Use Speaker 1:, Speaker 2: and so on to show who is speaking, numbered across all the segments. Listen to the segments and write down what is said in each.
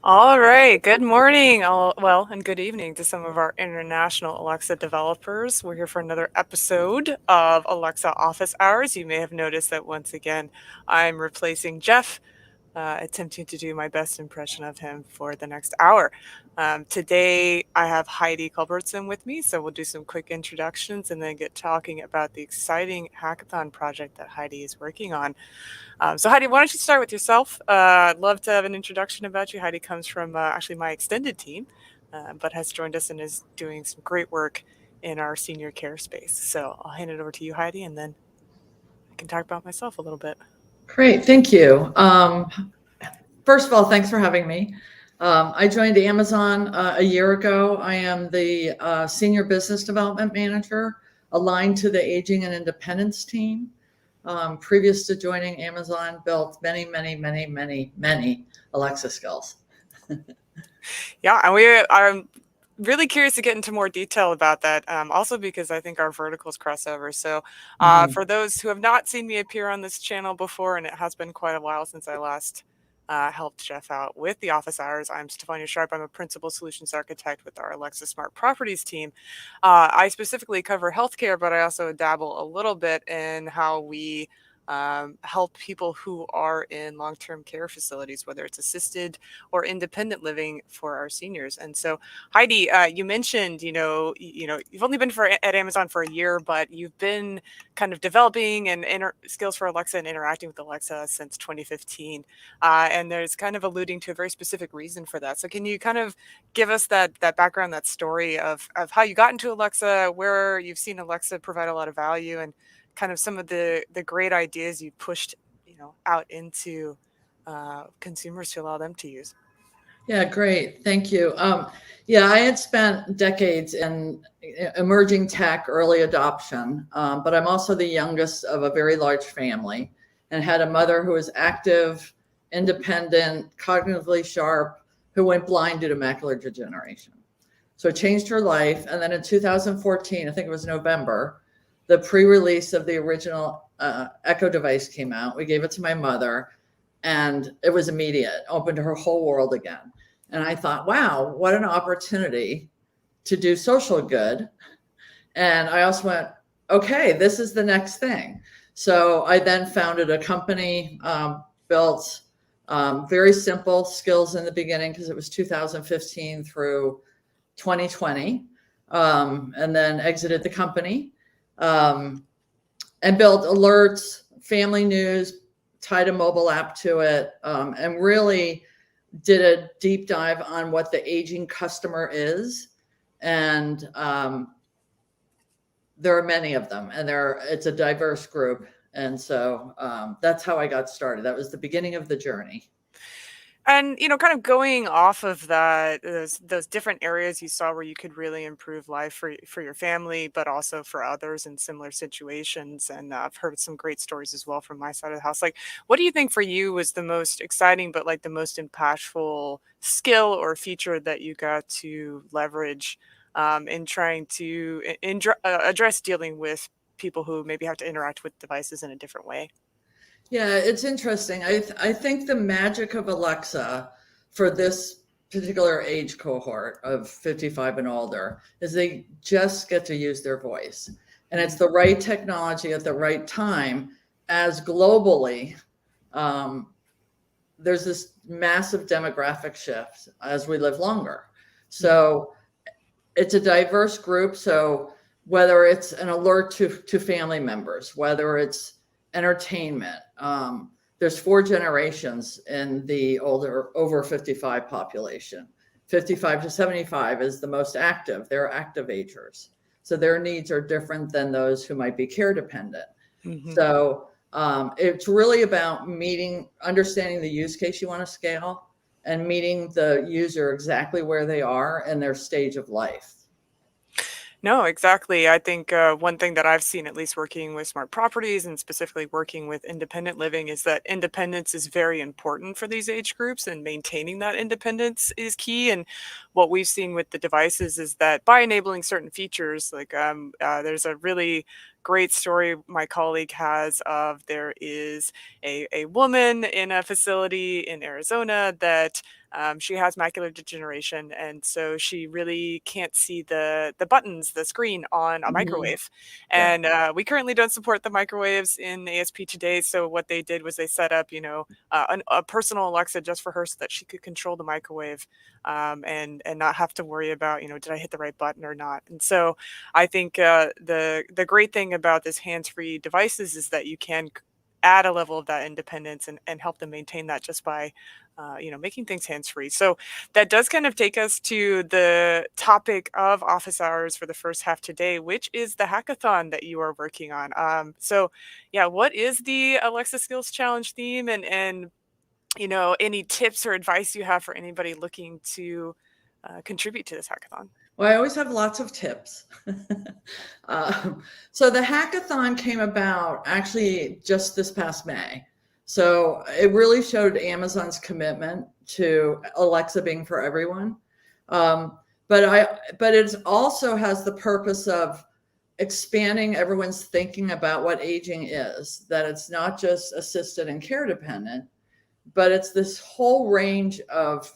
Speaker 1: All right. Good morning, and good evening to some of our international Alexa developers. We're here for another episode of Alexa Office Hours. You may have noticed that once again, I'm replacing Jeff, attempting to do my best impression of him for the next hour. Today, I have Heidi Culbertson with me, so we'll do some quick introductions and then get talking about the exciting hackathon project that Heidi is working on. So Heidi, why don't you start with yourself? I'd love to have an introduction about you. Heidi comes from actually my extended team, but has joined us and is doing some great work in our senior care space. So I'll hand it over to you, Heidi, and then I can talk about myself a little bit.
Speaker 2: Great, thank you. First of all, thanks for having me. I joined Amazon a year ago. I am the Senior Business Development Manager aligned to the Aging and Independence team. Previous to joining Amazon, built many Alexa skills.
Speaker 1: Yeah, and I'm really curious to get into more detail about that, also because I think our verticals cross over. So
Speaker 2: Mhm.
Speaker 1: for those who have not seen me appear on this channel before, and it has been quite a while since I last helped Jeff out with the office hours, I'm Stefania Sharp. I'm a principal solutions architect with our Alexa Smart Properties team. I specifically cover healthcare, but I also dabble a little bit in how we help people who are in long-term care facilities, whether it's assisted or independent living for our seniors. And so, Heidi, you mentioned, you've only been at Amazon for a year, but you've been kind of developing and skills for Alexa and interacting with Alexa since 2015. And there's kind of alluding to a very specific reason for that. So can you kind of give us that background, that story of how you got into Alexa, where you've seen Alexa provide a lot of value, and kind of some of the great ideas you pushed, out into consumers to allow them to use?
Speaker 2: Yeah, great. Thank you. Yeah, I had spent decades in emerging tech, early adoption, but I'm also the youngest of a very large family and had a mother who was active, independent, cognitively sharp, who went blind due to macular degeneration. So it changed her life. And then in 2014, I think it was November, the pre release of the original Echo device came out. We gave it to my mother, and it was immediate, opened her whole world again. And I thought, wow, what an opportunity to do social good. And I also went, okay, this is the next thing. So I then founded a company, built very simple skills in the beginning because it was 2015 through 2020, and then exited the company, um, and built alerts, family news, tied a mobile app to it, and really did a deep dive on what the aging customer is. And there are many of them, and it's a diverse group. And so that's how I got started. That was the beginning of the journey.
Speaker 1: And, kind of going off of that, those different areas you saw where you could really improve life for your family, but also for others in similar situations. And I've heard some great stories as well from my side of the house. Like, what do you think for you was the most exciting, but like the most impactful skill or feature that you got to leverage in trying to address dealing with people who maybe have to interact with devices in a different way?
Speaker 2: Yeah, it's interesting. I think the magic of Alexa for this particular age cohort of 55 and older is they just get to use their voice. And it's the right technology at the right time, as globally, um, there's this massive demographic shift as we live longer. So it's a diverse group. So whether it's an alert to family members, whether it's entertainment, there's four generations in the older over 55 population. 55 to 75 is the most active. They're active agers. So their needs are different than those who might be care dependent.
Speaker 1: Hmm.
Speaker 2: So it's really about understanding the use case you want to scale and meeting the user exactly where they are in their stage of life.
Speaker 1: No, exactly. I think one thing that I've seen, at least working with smart properties and specifically working with independent living, is that independence is very important for these age groups, and maintaining that independence is key. And what we've seen with the devices is that by enabling certain features, like there's a really great story my colleague has of there is a woman in a facility in Arizona that She has macular degeneration, and so she really can't see the buttons, the screen on a
Speaker 2: Mhm.
Speaker 1: microwave.
Speaker 2: Yeah.
Speaker 1: And we currently don't support the microwaves in ASP today. So what they did was they set up, a personal Alexa just for her so that she could control the microwave, and not have to worry about, did I hit the right button or not. And so I think the great thing about this hands-free devices is that you can add a level of that independence and help them maintain that just by making things hands-free. So that does kind of take us to the topic of office hours for the first half today, which is the hackathon that you are working on. So yeah, what is the Alexa Skills Challenge theme, and any tips or advice you have for anybody looking to contribute to this hackathon?
Speaker 2: Well, I always have lots of tips. So the hackathon came about actually just this past May. So it really showed Amazon's commitment to Alexa being for everyone. But it also has the purpose of expanding everyone's thinking about what aging is, that it's not just assisted and care dependent, but it's this whole range of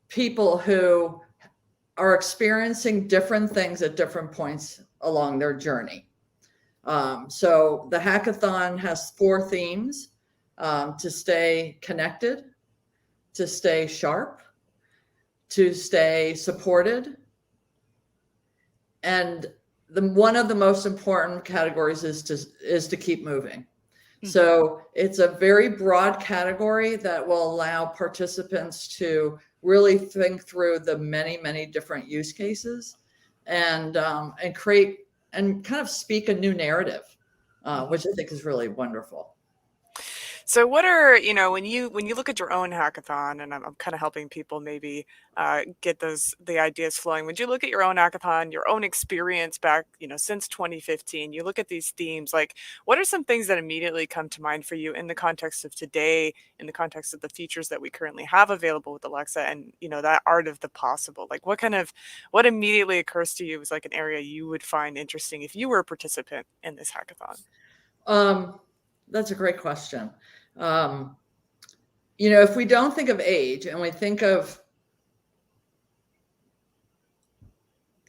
Speaker 2: people who are experiencing different things at different points along their journey. So the hackathon has 4 themes: to stay connected, to stay sharp, to stay supported, and one of the most important categories is to keep moving. So it's a very broad category that will allow participants to really think through the many, many different use cases and create and kind of speak a new narrative, which I think is really wonderful.
Speaker 1: So what are, when you look at your own hackathon, and I'm kind of helping people maybe get the ideas flowing. When you look at your own hackathon, your own experience back, since 2015, you look at these themes, like what are some things that immediately come to mind for you in the context of today, in the context of the features that we currently have available with Alexa, and that art of the possible? Like what immediately occurs to you as like an area you would find interesting if you were a participant in this hackathon?
Speaker 2: That's a great question. Um, if we don't think of age and we think of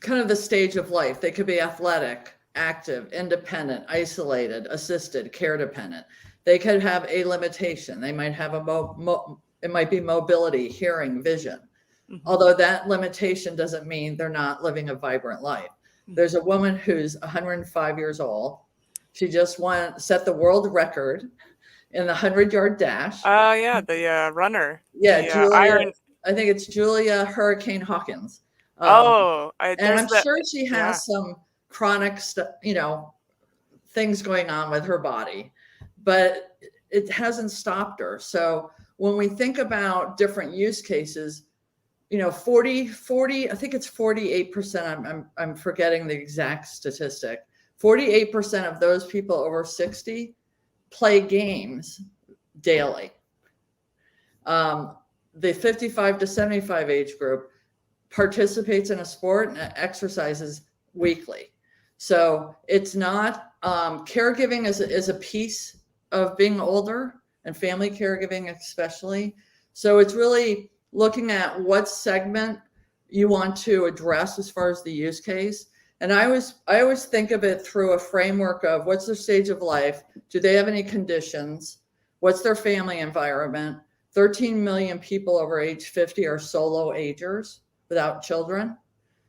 Speaker 2: kind of the stage of life, they could be athletic, active, independent, isolated, assisted, care dependent. They could have a limitation. They might have it might be mobility, hearing, vision. Although that limitation doesn't mean they're not living a vibrant life. There's a woman who's 105 years old. She just set the world record in the 100-yard dash.
Speaker 1: Oh yeah, the runner,
Speaker 2: Yeah,
Speaker 1: the
Speaker 2: Julia.
Speaker 1: Iron.
Speaker 2: I think it's Julia Hurricane Hawkins.
Speaker 1: Oh,
Speaker 2: And
Speaker 1: there's
Speaker 2: I'm
Speaker 1: the
Speaker 2: sure she
Speaker 1: yeah.
Speaker 2: has some chronic stuff, things going on with her body, but it hasn't stopped her. So when we think about different use cases, 40, I think it's 48%. I'm forgetting the exact statistic. 48% of those people over 60 play games daily. The 55 to 75 age group participates in a sport and exercises weekly. So it's not caregiving is a piece of being older, and family caregiving especially. So it's really looking at what segment you want to address as far as the use case. And I always think of it through a framework of what's their stage of life? Do they have any conditions? What's their family environment? 13 million people over age 50 are solo agers without children.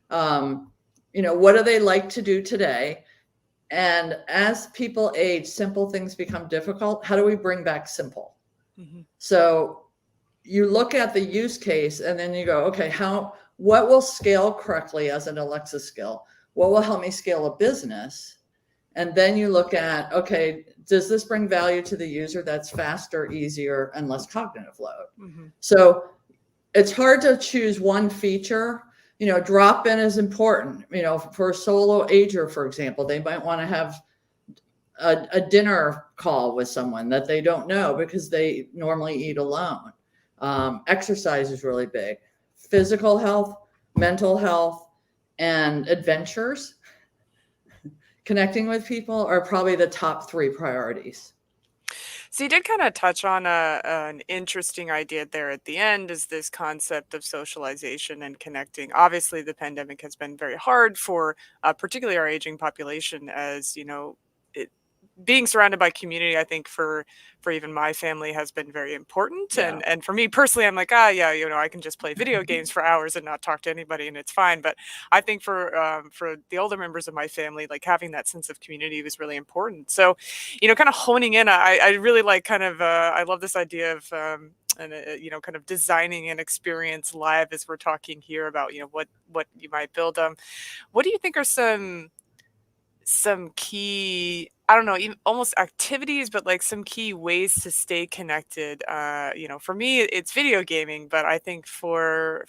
Speaker 2: What do they like to do today? And as people age, simple things become difficult. How do we bring back simple? So you look at the use case and then you go, okay, what will scale correctly as an Alexa skill? What will help me scale a business? And then you look at, okay, does this bring value to the user that's faster, easier, and less cognitive load? So it's hard to choose one feature. Drop-in is important. For a solo ager, for example, they might want to have a dinner call with someone that they don't know because they normally eat alone. Exercise is really big. Physical health, mental health, and adventures, connecting with people are probably the top 3 priorities.
Speaker 1: So you did kind of touch on an interesting idea there at the end, is this concept of socialization and connecting. Obviously, the pandemic has been very hard for particularly our aging population, as you know, it, being surrounded by community, I think for even my family has been very important.
Speaker 2: Yeah.
Speaker 1: And for me personally, I'm like, ah, yeah, you know, I can just play video games for hours and not talk to anybody, and it's fine. But I think for the older members of my family, like having that sense of community was really important. So, you know, kind of honing in, I really like kind of I love this idea of and you know, kind of designing an experience live as we're talking here about, you know, what you might build. What do you think are some key, I don't know, even almost activities, but like some key ways to stay connected? You know, for me, it's video gaming, but I think for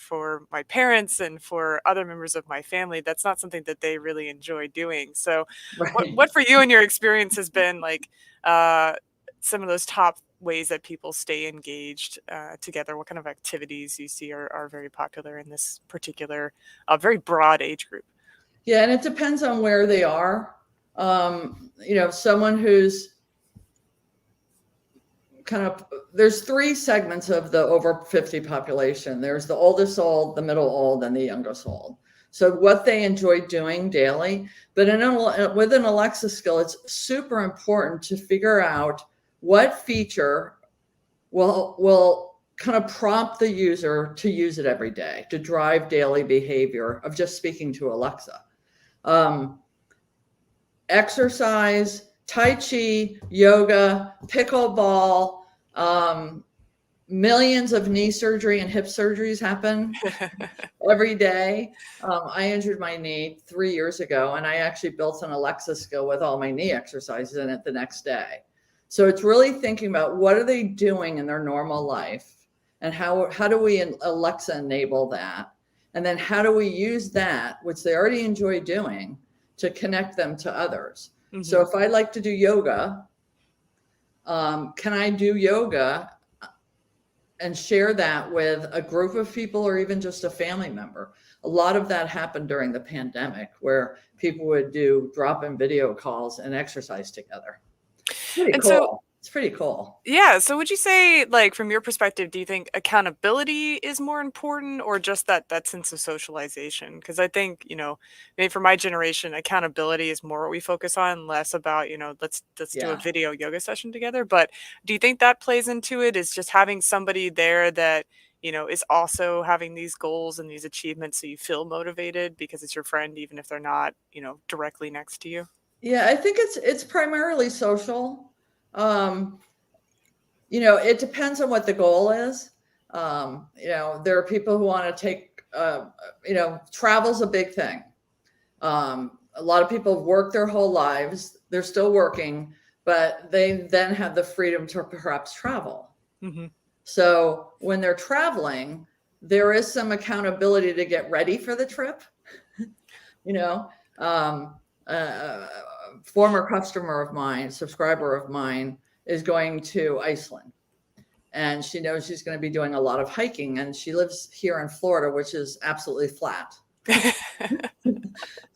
Speaker 1: my parents and for other members of my family, that's not something that they really enjoy doing. So,
Speaker 2: Right.
Speaker 1: what for you and your experience has been like uh, some of those top ways that people stay engaged together? What kind of activities you see are very popular in this particular, very broad age group?
Speaker 2: Yeah, and it depends on where they are. You know, someone who's kind of, there's three segments of the over 50 population. There's the oldest old, the middle old, and the youngest old. So what they enjoy doing daily, but with an Alexa skill, it's super important to figure out what feature will kind of prompt the user to use it every day, to drive daily behavior of just speaking to Alexa. Exercise, Tai Chi, yoga, pickleball, millions of knee surgery and hip surgeries happen every day. I injured my knee 3 years ago, and I actually built an Alexa skill with all my knee exercises in it the next day. So it's really thinking about what are they doing in their normal life, and how do we Alexa enable that, and then how do we use that, which they already enjoy doing, to connect them to others. So if I like to do yoga, can I do yoga and share that with a group of people or even just a family member? A lot of that happened during the pandemic, where people would do drop-in video calls and exercise together. It's pretty
Speaker 1: And so,
Speaker 2: cool. It's pretty cool.
Speaker 1: yeah, so would you say, like, from your perspective, do you think accountability is more important, or just that sense of socialization? Because I think, you know, maybe for my generation, accountability is more what we focus on, less about, you know, let's do a
Speaker 2: Yeah.
Speaker 1: video yoga session together. But do you think that plays into it? Is just having somebody there that, you know, is also having these goals and these achievements, so you feel motivated because it's your friend, even if they're not, you know, directly next to you?
Speaker 2: Yeah, I think it's primarily social. Um, you know, it depends on what the goal is. You know, there are people who want to take, you know, travel's a big thing. A lot of people work their whole lives, they're still working, but they then have the freedom to perhaps travel.
Speaker 1: Hmm.
Speaker 2: So when they're traveling, there is some accountability to get ready for the trip. You know, a former customer of mine, subscriber of mine, is going to Iceland, and she knows she's going to be doing a lot of hiking, and she lives here in Florida, which is absolutely flat.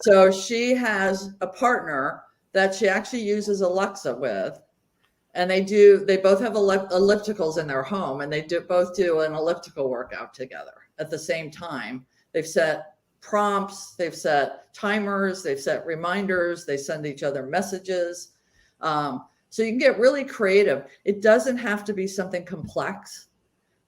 Speaker 2: So she has a partner that she actually uses Alexa with, and they both have ellipticals in their home, and they both do an elliptical workout together at the same time. They've set prompts, they've set timers, they've set reminders, they send each other messages. So you can get really creative. It doesn't have to be something complex.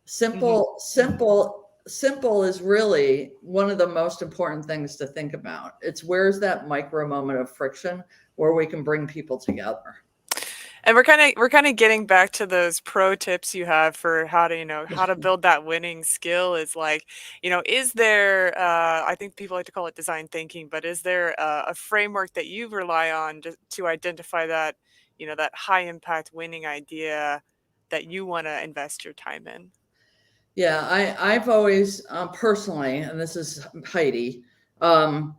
Speaker 1: Hmm.
Speaker 2: Simple is really one of the most important things to think about. It's where's that micro moment of friction where we can bring people together.
Speaker 1: And we're kind of getting back to those pro tips you have for how to, you know, how to build that winning skill. Is like, you know, is there I think people like to call it design thinking, but is there a framework that you rely on to identify that, you know, that high impact winning idea that you want to invest your time in?
Speaker 2: Yeah, I've always personally, and this is Heidi, um,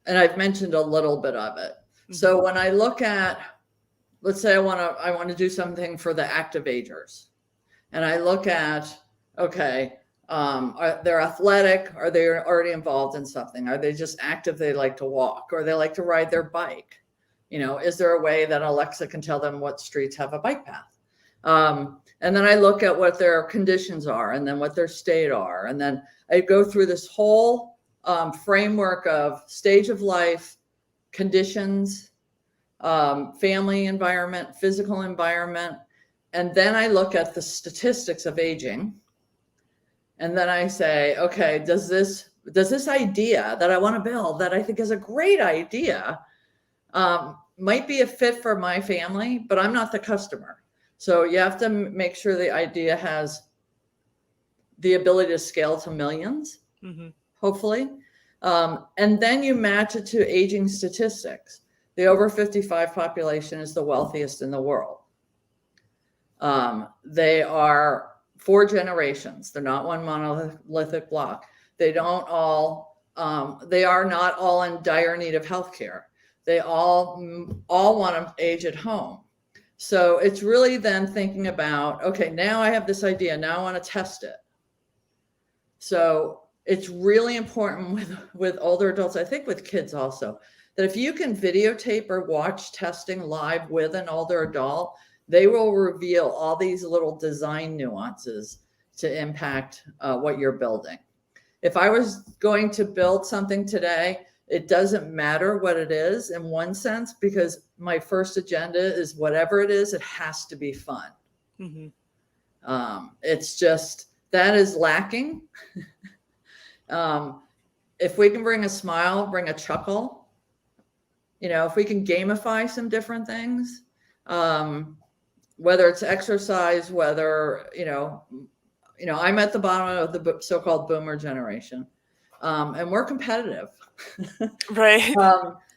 Speaker 2: and I've mentioned a little bit of it.
Speaker 1: Hmm.
Speaker 2: So when I look at, let's say I want to do something for the active agers, and I look at, okay, they're athletic, are they already involved in something? Are they just active? They like to walk, or they like to ride their bike. You know, is there a way that Alexa can tell them what streets have a bike path? And then I look at what their conditions are, and then what their state are. And then I go through this whole framework of stage of life, conditions, family environment, physical environment. And then I look at the statistics of aging. And then I say, okay, does this idea that I want to build, that I think is a great idea, might be a fit for my family, but I'm not the customer. So you have to make sure the idea has the ability to scale to millions, hopefully. And then you match it to aging statistics. The over 55 population is the wealthiest in the world. They are 4 generations. They're not one monolithic block. They are not all in dire need of healthcare. They all want to age at home. So it's really then thinking about, okay, now I have this idea. Now I want to test it. So it's really important with older adults, I think with kids also, that if you can videotape or watch testing live with an older adult, they will reveal all these little design nuances to impact what you're building. If I was going to build something today, it doesn't matter what it is in one sense, because my first agenda is whatever it is, it has to be fun. It's just, that is lacking. If we can bring a smile, bring a chuckle, if we can gamify some different things, whether it's exercise, whether, I'm at the bottom of the so-called boomer generation, and we're competitive.
Speaker 1: Right.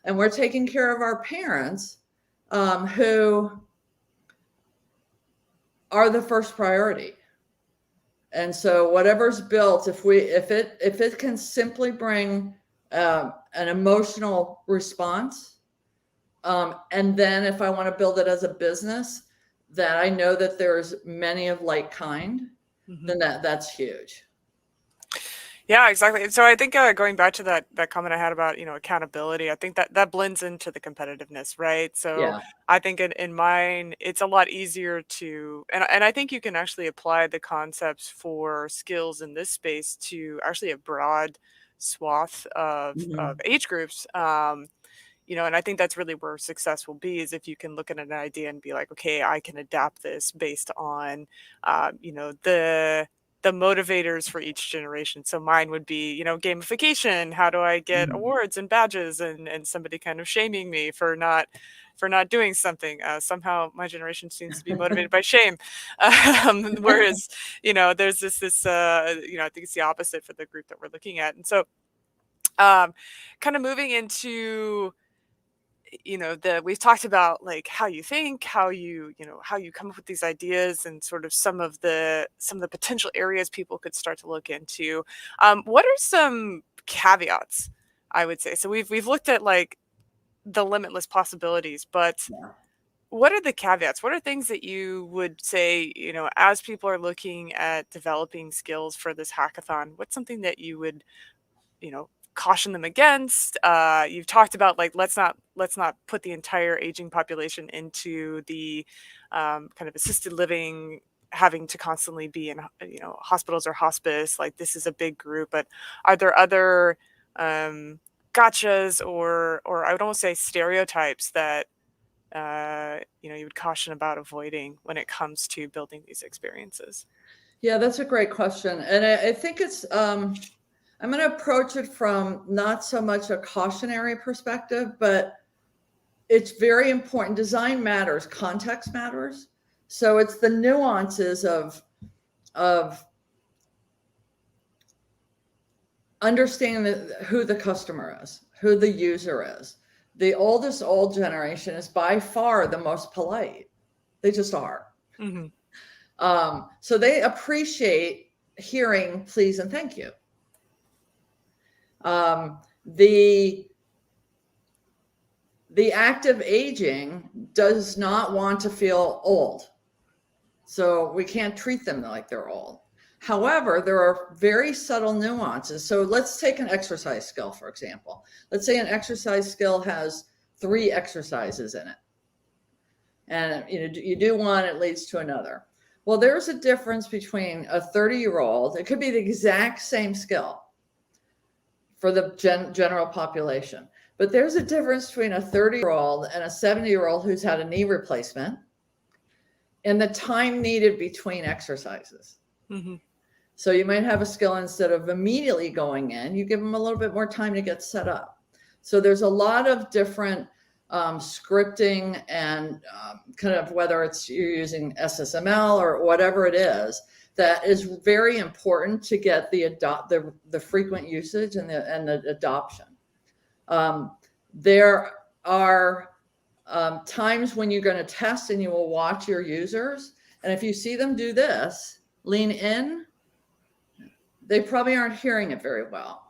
Speaker 2: And we're taking care of our parents, who are the first priority. And so whatever's built, if it can simply bring an emotional response, and then if I want to build it as a business that I know that there's many of like kind, then that's huge.
Speaker 1: Yeah, exactly. And so I think going back to that comment I had about, accountability, I think that blends into the competitiveness, right? So
Speaker 2: Yeah.
Speaker 1: I think in mine, it's a lot easier to, and I think you can actually apply the concepts for skills in this space to actually a broad swath of age groups. And I think that's really where success will be, is if you can look at an idea and be like, okay, I can adapt this based on, the motivators for each generation. So mine would be, gamification. How do I get awards and badges, and somebody kind of shaming me for not doing something? Somehow my generation seems to be motivated by shame. Whereas, there's I think it's the opposite for the group that we're looking at. And so kind of moving into, we've talked about like how you think, how you come up with these ideas, and sort of some of the potential areas people could start to look into. What are some caveats, I would say? So we've looked at like the limitless possibilities, but what are the caveats? What are things that you would say, as people are looking at developing skills for this hackathon? What's something that you would, caution them against? You've talked about like, let's not put the entire aging population into the kind of assisted living, having to constantly be in hospitals or hospice. Like, this is a big group, but are there other gotchas or I would almost say stereotypes that you would caution about avoiding when it comes to building these experiences?
Speaker 2: Yeah, that's a great question, and I think it's I'm going to approach it from not so much a cautionary perspective, but it's very important. Design matters, context matters. So it's the nuances of understanding who the customer is, who the user is. The old generation is by far the most polite. They just are. So they appreciate hearing please and thank you. The active aging does not want to feel old. So we can't treat them like they're old. However, there are very subtle nuances. So let's take an exercise skill, for example. Let's say an exercise skill has 3 exercises in it. And you do one, it leads to another. Well, there's a difference between a 30-year-old, it could be the exact same skill for the general population, but there's a difference between a 30-year-old and a 70-year-old who's had a knee replacement and the time needed between exercises. Mm-hmm. So you might have a skill, instead of immediately going in, you give them a little bit more time to get set up. So there's a lot of different scripting and kind of, whether it's you're using SSML or whatever it is, that is very important to get the frequent usage and the adoption. There are times when you're going to test and you will watch your users, and if you see them do this, lean in, they probably aren't hearing it very well.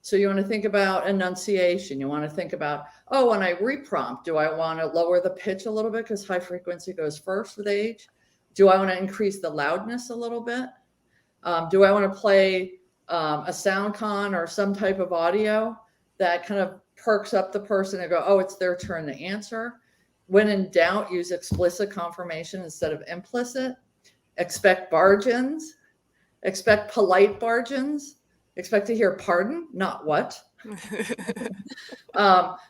Speaker 2: So you want to think about enunciation. You want to think about, oh, when I reprompt, do I want to lower the pitch a little bit because high frequency goes first with age? Do I want to increase the loudness a little bit? Do I want to play a sound con or some type of audio that kind of perks up the person and go, oh, it's their turn to answer? When in doubt, use explicit confirmation instead of implicit. Expect bargains. Expect polite bargains. Expect to hear pardon, not what.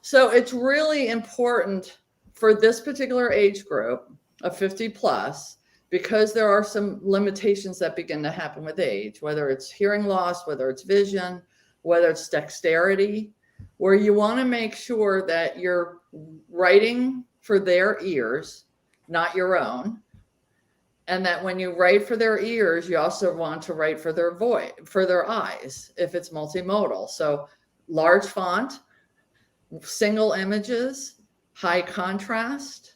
Speaker 2: So it's really important for this particular age group of 50 plus, because there are some limitations that begin to happen with age, whether it's hearing loss, whether it's vision, whether it's dexterity, where you want to make sure that you're writing for their ears, not your own. And that when you write for their ears, you also want to write for their voice, for their eyes, if it's multimodal. So large font, single images, high contrast,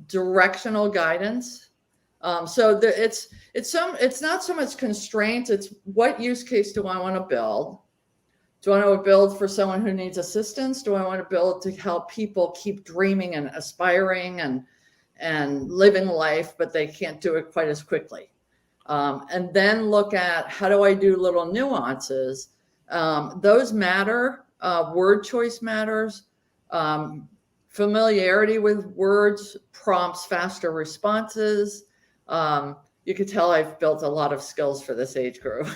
Speaker 2: directional guidance. So it's not so much constraints. It's what use case do I want to build? Do I want to build for someone who needs assistance? Do I want to build to help people keep dreaming and aspiring and living life, but they can't do it quite as quickly? And then look at, how do I do little nuances? Those matter. Word choice matters. Familiarity with words prompts faster responses. You could tell I've built a lot of skills for this age group.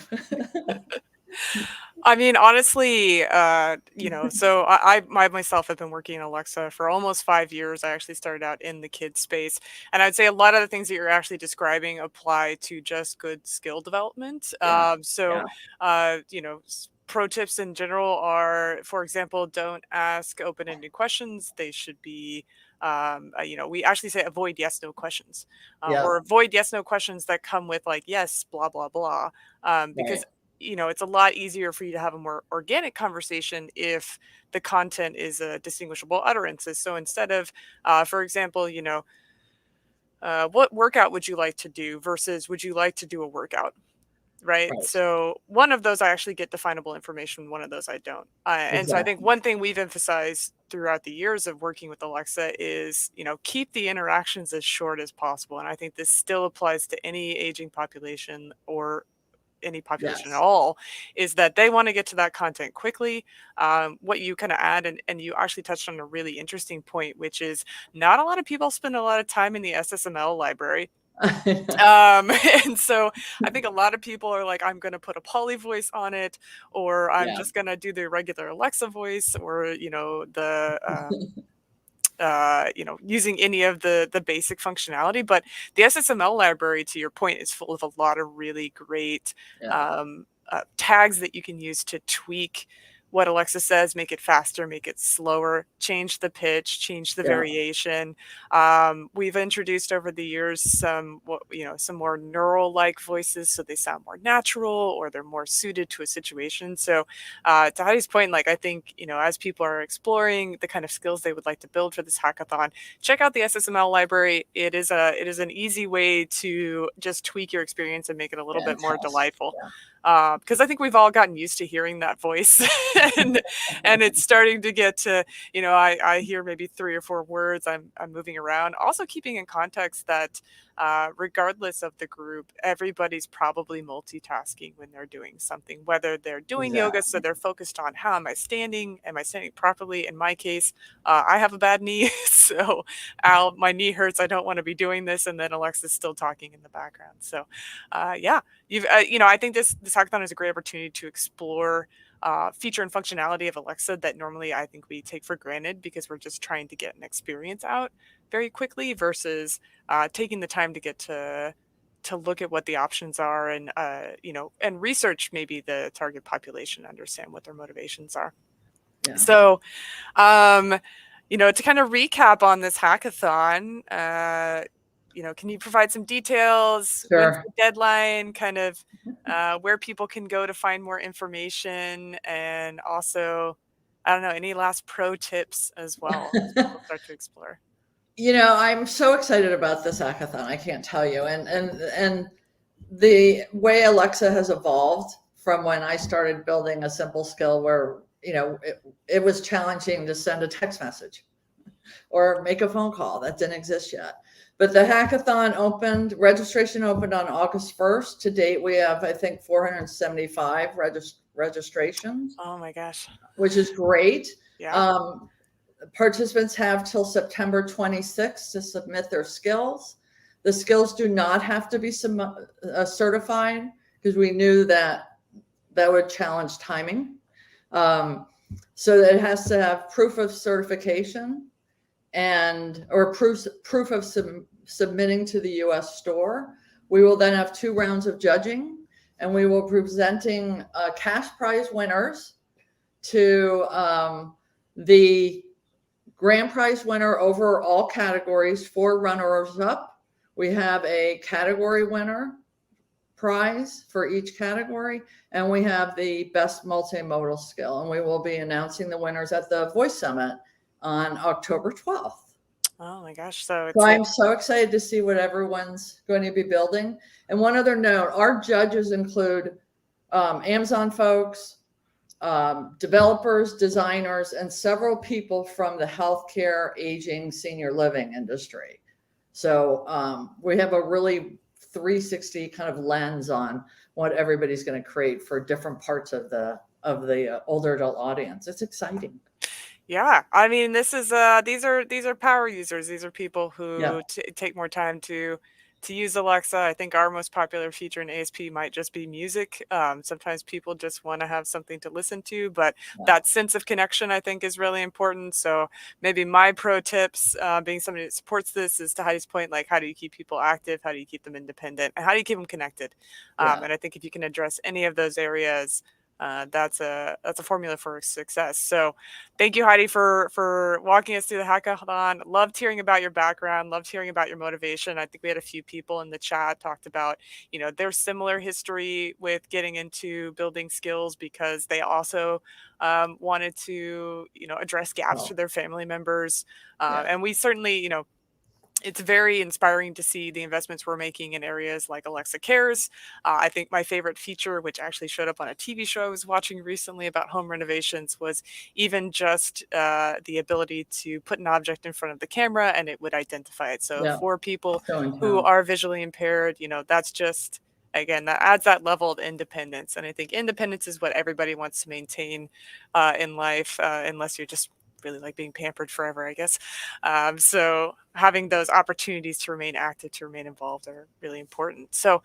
Speaker 1: I mean, honestly, so I myself have been working in Alexa for almost 5 years. I actually started out in the kids space, and I'd say a lot of the things that you're actually describing apply to just good skill development. Pro tips in general are, for example, don't ask open-ended questions. They should be, we actually say avoid yes/no questions, or avoid yes/no questions that come with like yes, blah blah blah, because it's a lot easier for you to have a more organic conversation if the content is a distinguishable utterances. So instead of, for example, what workout would you like to do versus would you like to do a workout? Right. So one of those I actually get definable information. One of those I don't. And so I think one thing we've emphasized throughout the years of working with Alexa is, keep the interactions as short as possible. And I think this still applies to any aging population or any population at all, is that they want to get to that content quickly. What you kind of add, and you actually touched on a really interesting point, which is not a lot of people spend a lot of time in the SSML library. And so I think a lot of people are like, I'm going to put a poly voice on it, or I'm just going to do the regular Alexa voice, or, using any of the basic functionality. But the SSML library, to your point, is full of a lot of really great tags that you can use to tweak what Alexa says, make it faster, make it slower, change the pitch, change the variation. We've introduced over the years some more neural-like voices, so they sound more natural or they're more suited to a situation. So to Heidi's point, like, I think, as people are exploring the kind of skills they would like to build for this hackathon, check out the SSML library. It is an easy way to just tweak your experience and make it a little bit more delightful. Because I think we've all gotten used to hearing that voice and and it's starting to get to, I hear maybe 3 or 4 words. I'm moving around. Also keeping in context that regardless of the group, everybody's probably multitasking when they're doing something, whether they're doing yoga, so
Speaker 2: Exactly.
Speaker 1: they're focused on how am I standing properly? In my case, I have a bad knee, so my knee hurts. I don't want to be doing this, and then Alexa's still talking in the background. So, yeah, I think this hackathon is a great opportunity to explore feature and functionality of Alexa that normally I think we take for granted because we're just trying to get an experience out very quickly versus taking the time to get to look at what the options are and and research maybe the target population, understand what their motivations are.
Speaker 2: Yeah.
Speaker 1: So, um, to kind of recap on this hackathon, can you provide some details? When's
Speaker 2: Sure.
Speaker 1: the deadline? Kind of where people can go to find more information, and also, I don't know, any last pro tips as well as people start to explore.
Speaker 2: I'm so excited about this hackathon. I can't tell you. And the way Alexa has evolved from when I started building a simple skill where, it was challenging to send a text message or make a phone call. That didn't exist yet. But the hackathon registration opened on August 1st. To date, we have, I think, 475 registrations,
Speaker 1: Oh my gosh.
Speaker 2: which is great.
Speaker 1: Yeah.
Speaker 2: Um, Participants have till September 26th to submit their skills. The skills do not have to be certified because we knew that would challenge timing. So that it has to have proof of certification or proof of submitting to the US store. We will then have 2 rounds of judging, and we will be presenting cash prize winners to the grand prize winner over all categories, 4 runners up. We have a category winner prize for each category, and we have the best multimodal skill. And we will be announcing the winners at the Voice Summit on October 12th.
Speaker 1: Oh my gosh. So
Speaker 2: So
Speaker 1: it's
Speaker 2: I'm so excited to see what everyone's going to be building. And one other note, our judges include Amazon folks, developers, designers, and several people from the healthcare, aging, senior living industry. So we have a really 360 kind of lens on what everybody's going to create for different parts of the older adult audience. It's exciting.
Speaker 1: Yeah, I mean, these are power users. These are people
Speaker 2: Yeah,
Speaker 1: who take more time to use Alexa. I think our most popular feature in ASP might just be music. Sometimes people just want to have something to listen to, but
Speaker 2: yeah,
Speaker 1: that sense of connection I think is really important. So maybe my pro tips, being somebody that supports this, is to Heidi's point, like how do you keep people active? How do you keep them independent? And how do you keep them connected?
Speaker 2: yeah.
Speaker 1: And I think if you can address any of those areas, that's a formula for success. So thank you, Heidi, for walking us through the hackathon. Loved hearing about your background. Loved hearing about your motivation. I think we had a few people in the chat talked about, their similar history with getting into building skills because they also wanted to, address gaps for
Speaker 2: Well,
Speaker 1: their family members.
Speaker 2: yeah,
Speaker 1: And we certainly, it's very inspiring to see the investments we're making in areas like Alexa Cares. I think my favorite feature, which actually showed up on a TV show I was watching recently about home renovations, was even just the ability to put an object in front of the camera and it would identify it. So
Speaker 2: yeah.
Speaker 1: for people
Speaker 2: So
Speaker 1: who
Speaker 2: intense.
Speaker 1: are visually impaired, that's just, again, that adds that level of independence. And I think independence is what everybody wants to maintain in life, unless you're just really like being pampered forever, I guess. So having those opportunities to remain active, to remain involved, are really important. So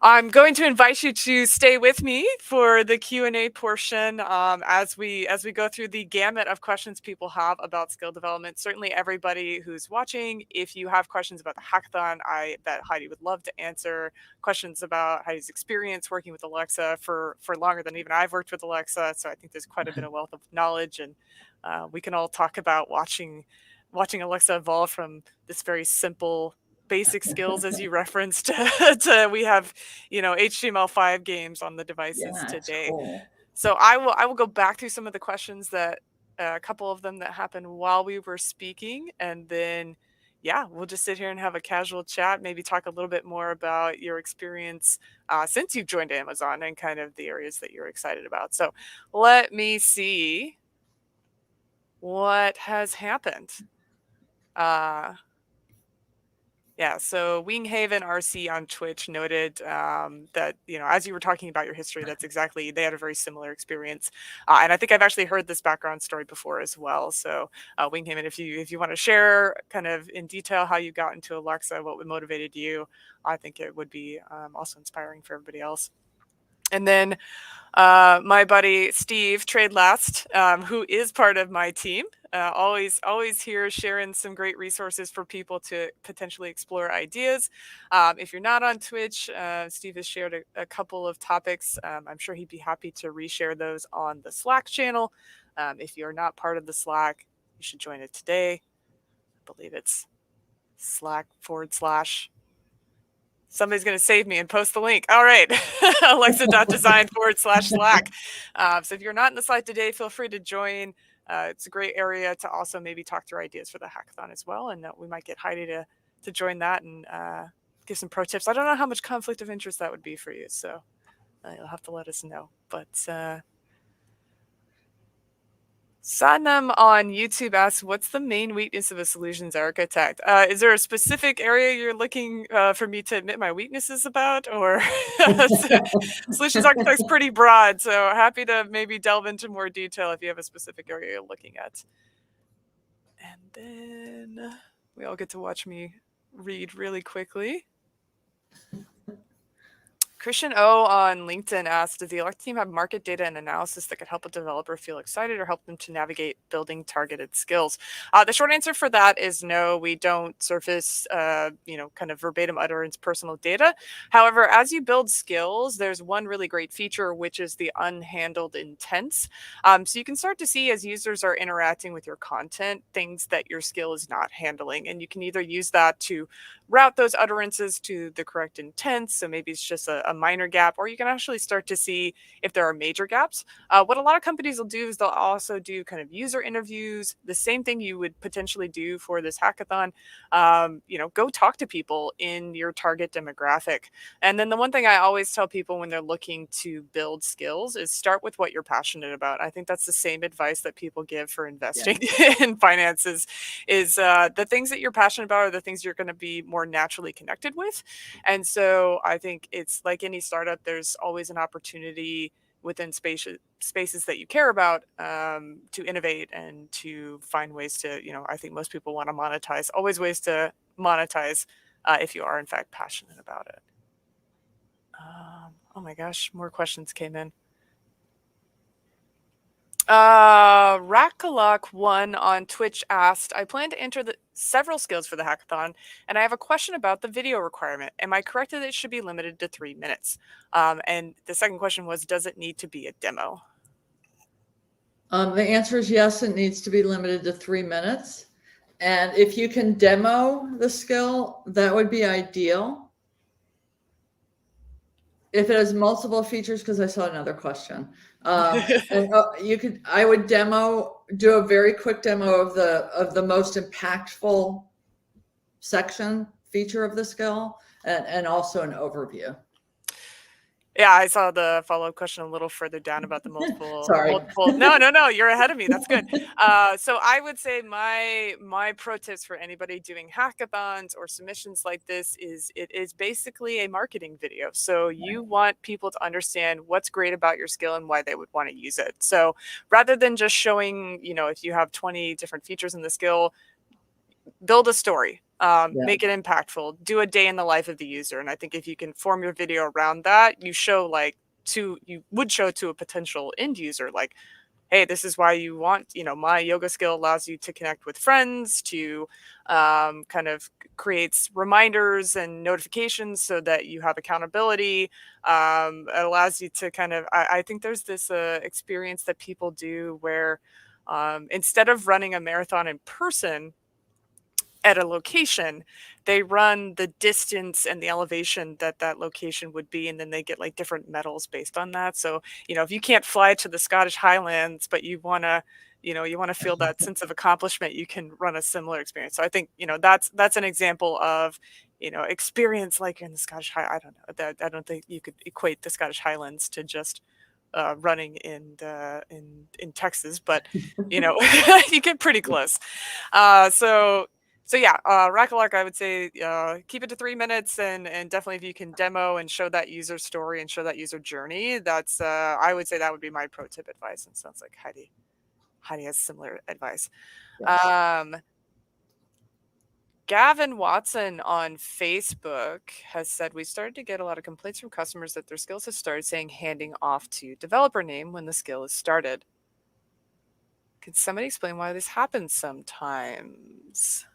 Speaker 1: I'm going to invite you to stay with me for the Q&A portion as we go through the gamut of questions people have about skill development. Certainly everybody who's watching, if you have questions about the hackathon, I bet Heidi would love to answer questions about Heidi's experience working with Alexa for longer than even I've worked with Alexa. So I think there's quite a bit of wealth of knowledge, and we can all talk about watching Alexa evolve from this very simple basic skills, as you referenced, to we have, HTML5 games on the devices
Speaker 2: Yeah, it's
Speaker 1: today.
Speaker 2: cool.
Speaker 1: So I will go back through some of the questions that a couple of them that happened while we were speaking, and then yeah, we'll just sit here and have a casual chat, maybe talk a little bit more about your experience since you've joined Amazon and kind of the areas that you're excited about. So let me see what has happened. Yeah, so Winghaven RC on Twitch noted that, as you were talking about your history, that's exactly, they had a very similar experience. And I think I've actually heard this background story before as well. So Winghaven, if you want to share kind of in detail how you got into Alexa, what motivated you, I think it would be also inspiring for everybody else. And then my buddy Steve Trade Last, who is part of my team, always here sharing some great resources for people to potentially explore ideas. If you're not on Twitch, Steve has shared a couple of topics. I'm sure he'd be happy to reshare those on the Slack channel. If you're not part of the Slack, you should join it today. I believe it's Slack / somebody's going to save me and post the link. All right. Alexa.design / Slack. So if you're not in the Slack today, feel free to join. It's a great area to also maybe talk through ideas for the hackathon as well. And we might get Heidi to join that and give some pro tips. I don't know how much conflict of interest that would be for you. So you'll have to let us know. But Satnam on YouTube asks, what's the main weakness of a solutions architect? Is there a specific area you're looking for me to admit my weaknesses about? Or solutions architect's pretty broad, so happy to maybe delve into more detail if you have a specific area you're looking at. And then we all get to watch me read really quickly. Christian O on LinkedIn asked, does the Elect team have market data and analysis that could help a developer feel excited or help them to navigate building targeted skills? The short answer for that is no, we don't surface, kind of verbatim utterance personal data. However, as you build skills, there's one really great feature, which is the unhandled intents. So you can start to see as users are interacting with your content, things that your skill is not handling. And you can either use that to route those utterances to the correct intent. So maybe it's just a minor gap, or you can actually start to see if there are major gaps. What a lot of companies will do is they'll also do kind of user interviews, the same thing you would potentially do for this hackathon. Go talk to people in your target demographic. And then the one thing I always tell people when they're looking to build skills is start with what you're passionate about. I think that's the same advice that people give for investing in finances is the things that you're passionate about are the things you're going to be more naturally connected with. And so I think it's like any startup, there's always an opportunity within spaces that you care about to innovate and to find ways to, I think most people want to monetize, always ways to monetize if you are in fact passionate about it. Oh my gosh, more questions came in. Rakalak1 on Twitch asked, I plan to enter several skills for the hackathon, and I have a question about the video requirement. Am I correct that it should be limited to 3 minutes? And the second question was, does it need to be a demo?
Speaker 2: The answer is yes, it needs to be limited to 3 minutes. And if you can demo the skill, that would be ideal. If it has multiple features, because I saw another question. And I would do a very quick demo of the most impactful section feature of the skill, and also an overview.
Speaker 1: Yeah, I saw the follow-up question a little further down about the multiple.
Speaker 2: Sorry.
Speaker 1: No, you're ahead of me. That's good. So I would say my pro tips for anybody doing hackathons or submissions like this is it is basically a marketing video. So you want people to understand what's great about your skill and why they would want to use it. So rather than just showing, if you have 20 different features in the skill, build a story. Make it impactful, do a day in the life of the user. And I think if you can form your video around that, you would show to a potential end user, like, hey, this is why you want, my yoga skill allows you to connect with friends, to kind of creates reminders and notifications so that you have accountability. It allows you to kind of, I think there's this experience that people do where instead of running a marathon in person, at a location, they run the distance and the elevation that that location would be, and then they get like different medals based on that. So, if you can't fly to the Scottish Highlands, but you want to, you want to feel that sense of accomplishment, you can run a similar experience. So I think, that's an example of, experience like in the Scottish I don't know that I don't think you could equate the Scottish Highlands to just running in Texas, but you get pretty close. So yeah, Rack-a-Lark, I would say keep it to 3 minutes, and definitely if you can demo and show that user story and show that user journey, that's I would say that would be my pro tip advice. And sounds like Heidi has similar advice.
Speaker 2: Yes.
Speaker 1: Gavin Watson on Facebook has said, we started to get a lot of complaints from customers that their skills have started saying handing off to developer name when the skill is started. Could somebody explain why this happens sometimes?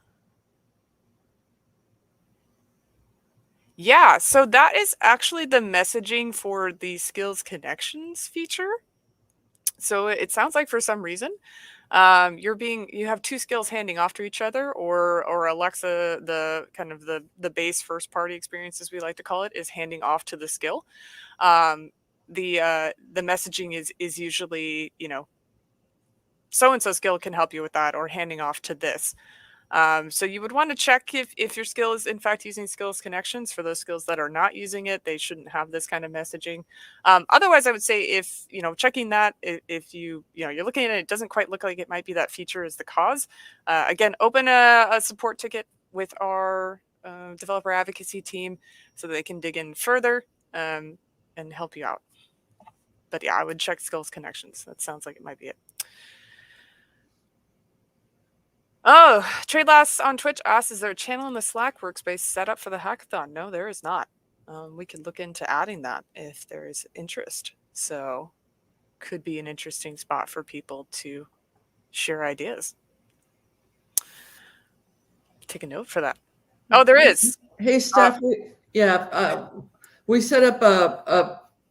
Speaker 1: Yeah, so that is actually the messaging for the skills connections feature. So it sounds like for some reason, you have two skills handing off to each other, or Alexa, the kind of the base first party experience, as we like to call it, is handing off to the skill. The messaging is usually, so and so skill can help you with that, or handing off to this. So you would want to check if your skill is in fact using skills connections. For those skills that are not using it, they shouldn't have this kind of messaging. Otherwise, I would say if, checking that, if you're looking at it, it doesn't quite look like it might be that feature is the cause. Again, open a support ticket with our developer advocacy team so that they can dig in further and help you out. But yeah, I would check skills connections. That sounds like it might be it. Oh, Trade Lass on Twitch asks, is there a channel in the Slack workspace set up for the hackathon? No, there is not. We could look into adding that if there is interest. So could be an interesting spot for people to share ideas. Take a note for that. Oh, there is.
Speaker 2: Hey, Steph. We set up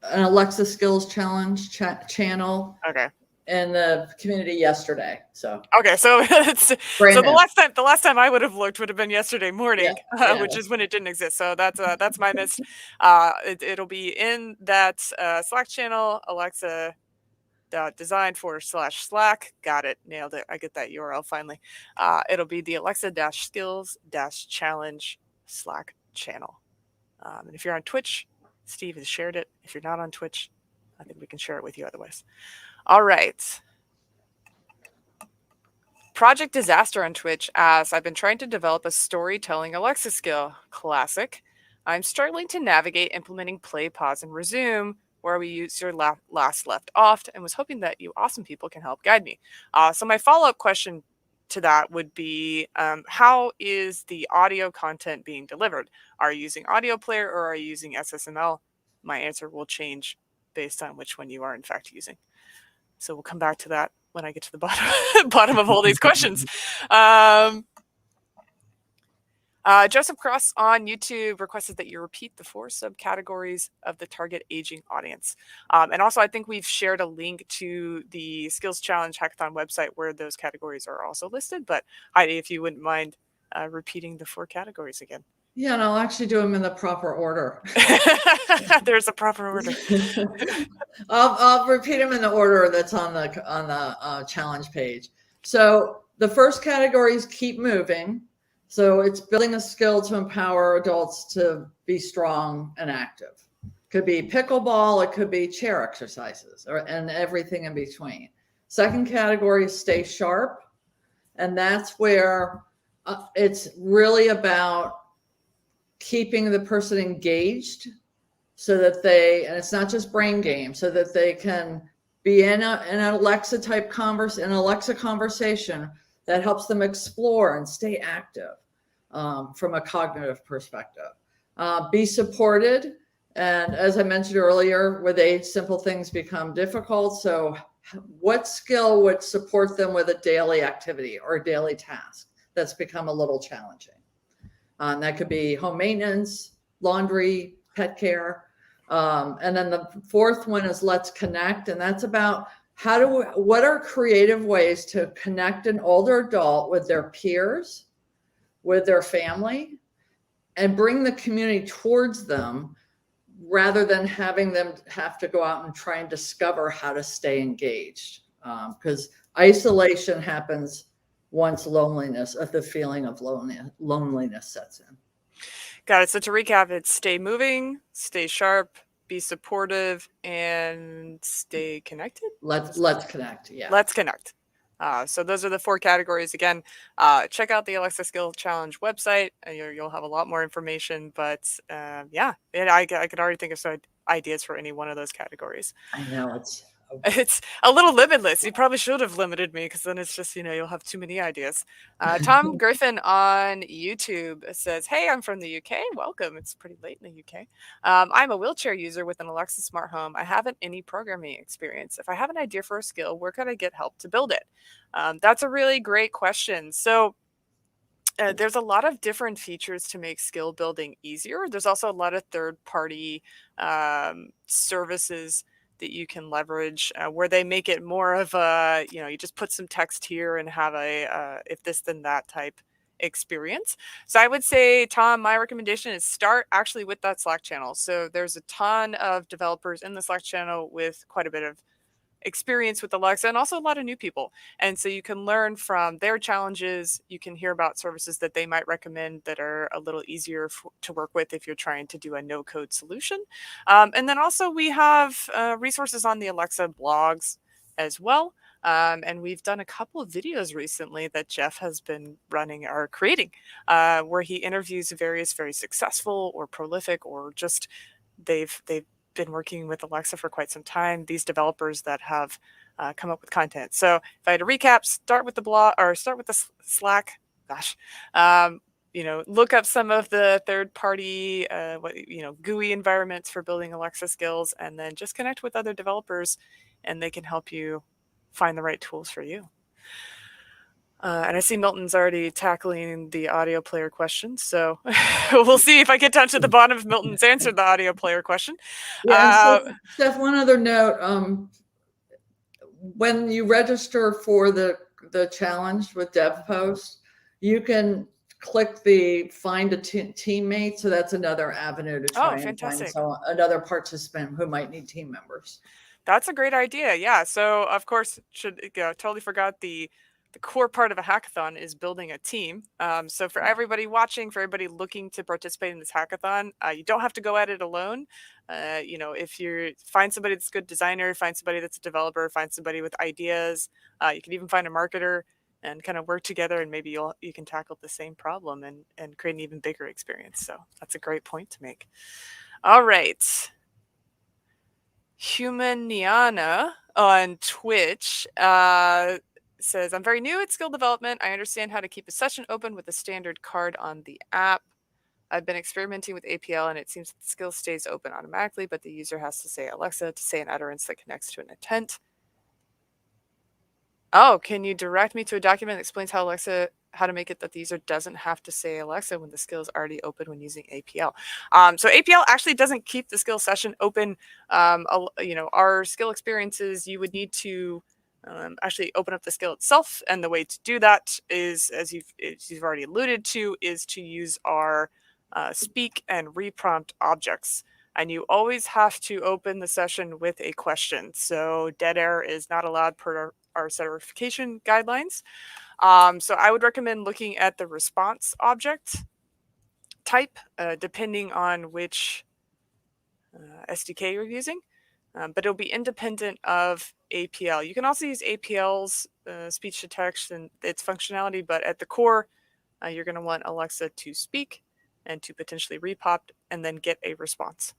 Speaker 2: an Alexa Skills Challenge channel.
Speaker 1: Okay.
Speaker 2: In the community yesterday. So
Speaker 1: okay, so the last time I would have looked would have been yesterday morning, which is when it didn't exist. So that's my miss. It'll be in that Slack channel, Alexa design/Slack. Got it, nailed it. I get that URL finally. It'll be the Alexa-skills-challenge Slack channel. And if you're on Twitch, Steve has shared it. If you're not on Twitch, I think we can share it with you otherwise. All right. Project Disaster on Twitch asks, I've been trying to develop a storytelling Alexa skill. Classic. I'm struggling to navigate implementing play, pause, and resume where we use your last left off, and was hoping that you awesome people can help guide me. So my follow-up question to that would be, how is the audio content being delivered? Are you using audio player or are you using SSML? My answer will change based on which one you are in fact using. So we'll come back to that when I get to the bottom of all these questions. Joseph Cross on YouTube requested that you repeat the 4 subcategories of the target aging audience. And also, I think we've shared a link to the Skills Challenge Hackathon website where those categories are also listed. But Heidi, if you wouldn't mind repeating the 4 categories again.
Speaker 2: Yeah, and I'll actually do them in the proper order.
Speaker 1: There's a proper order.
Speaker 2: I'll repeat them in the order that's on the challenge page. So the first category is keep moving. So it's building a skill to empower adults to be strong and active. Could be pickleball, it could be chair exercises, and everything in between. Second category is stay sharp. And that's where it's really about keeping the person engaged so that and it's not just brain game, so that they can be in an Alexa type conversation that helps them explore and stay active from a cognitive perspective. Be supported. And as I mentioned earlier, with age, simple things become difficult. So what skill would support them with a daily activity or a daily task that's become a little challenging? That could be home maintenance, laundry, pet care. And then the fourth one is let's connect. And that's about what are creative ways to connect an older adult with their peers, with their family and bring the community towards them rather than having them have to go out and try and discover how to stay engaged. Because isolation happens once the feeling of loneliness sets in.
Speaker 1: Got it. So to recap, it's stay moving, stay sharp, be supportive, and stay connected.
Speaker 2: Let's connect. Yeah.
Speaker 1: Let's connect. So those are the 4 categories. Again, check out the Alexa Skill Challenge website. You'll have a lot more information. But yeah, I could already think of some ideas for any one of those categories.
Speaker 2: I know
Speaker 1: It's a little limitless. You probably should have limited me, because then it's just, you'll have too many ideas. Tom Griffin on YouTube says, "Hey, I'm from the UK. Welcome. It's pretty late in the UK. I'm a wheelchair user with an Alexa smart home. I haven't any programming experience. If I have an idea for a skill, where could I get help to build it?" That's a really great question. So there's a lot of different features to make skill building easier. There's also a lot of third-party services that you can leverage, where they make it more of a, you just put some text here and have a if this then that type experience. So I would say, Tom, my recommendation is start actually with that Slack channel. So there's a ton of developers in the Slack channel with quite a bit of experience with Alexa, and also a lot of new people. And so you can learn from their challenges. You can hear about services that they might recommend that are a little easier to work with if you're trying to do a no code solution. And then also we have resources on the Alexa blogs as well. And we've done a couple of videos recently that Jeff has been running or creating, where he interviews various very successful or prolific, or just they've been working with Alexa for quite some time, these developers that have come up with content. So if I had to recap, start with the blog or start with the Slack. Gosh, look up some of the third-party, GUI environments for building Alexa skills, and then just connect with other developers, and they can help you find the right tools for you. And I see Milton's already tackling the audio player question, so we'll see if I get down to the bottom of Milton's answered the audio player question.
Speaker 2: Yeah, Steph, one other note. When you register for the challenge with DevPost, you can click the find a teammate. So that's another avenue to try and find another participant who might need team members.
Speaker 1: That's a great idea. Yeah. So of course, totally forgot the core part of a hackathon is building a team. So for everybody watching, for everybody looking to participate in this hackathon, you don't have to go at it alone. If you find somebody that's a good designer, find somebody that's a developer, find somebody with ideas, you can even find a marketer and kind of work together, and maybe you can tackle the same problem and create an even bigger experience. So that's a great point to make. All right. Humaniana on Twitch says, "I'm very new at skill development. I understand how to keep a session open with a standard card on the app. I've been experimenting with APL, and it seems that the skill stays open automatically, but the user has to say Alexa to say an utterance that connects to an intent. Oh, can you direct me to a document that explains how to make it that the user doesn't have to say Alexa when the skill is already open when using APL?" So APL actually doesn't keep the skill session open. Our skill experiences, you would need to actually open up the skill itself. And the way to do that is, as you've already alluded to, is to use our speak and reprompt objects. And you always have to open the session with a question. So dead air is not allowed per our certification guidelines. So I would recommend looking at the response object type, depending on which SDK you're using. But it'll be independent of APL. You can also use APL's speech to text and its functionality, but at the core, you're going to want Alexa to speak and to potentially repop and then get a response.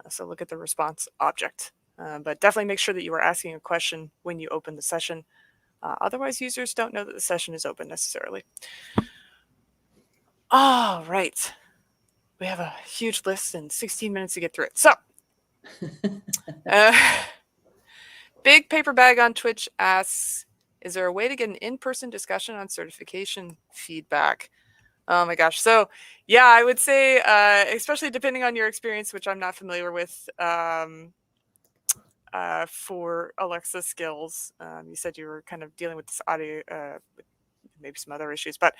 Speaker 1: So look at the response object. But definitely make sure that you are asking a question when you open the session. Otherwise, users don't know that the session is open necessarily. All right. We have a huge list and 16 minutes to get through it. So, Big Paper Bag on Twitch asks, "Is there a way to get an in-person discussion on certification feedback?" Oh my gosh. So yeah, I would say, especially depending on your experience, which I'm not familiar with, for Alexa skills. You said you were kind of dealing with this audio, maybe some other issues. But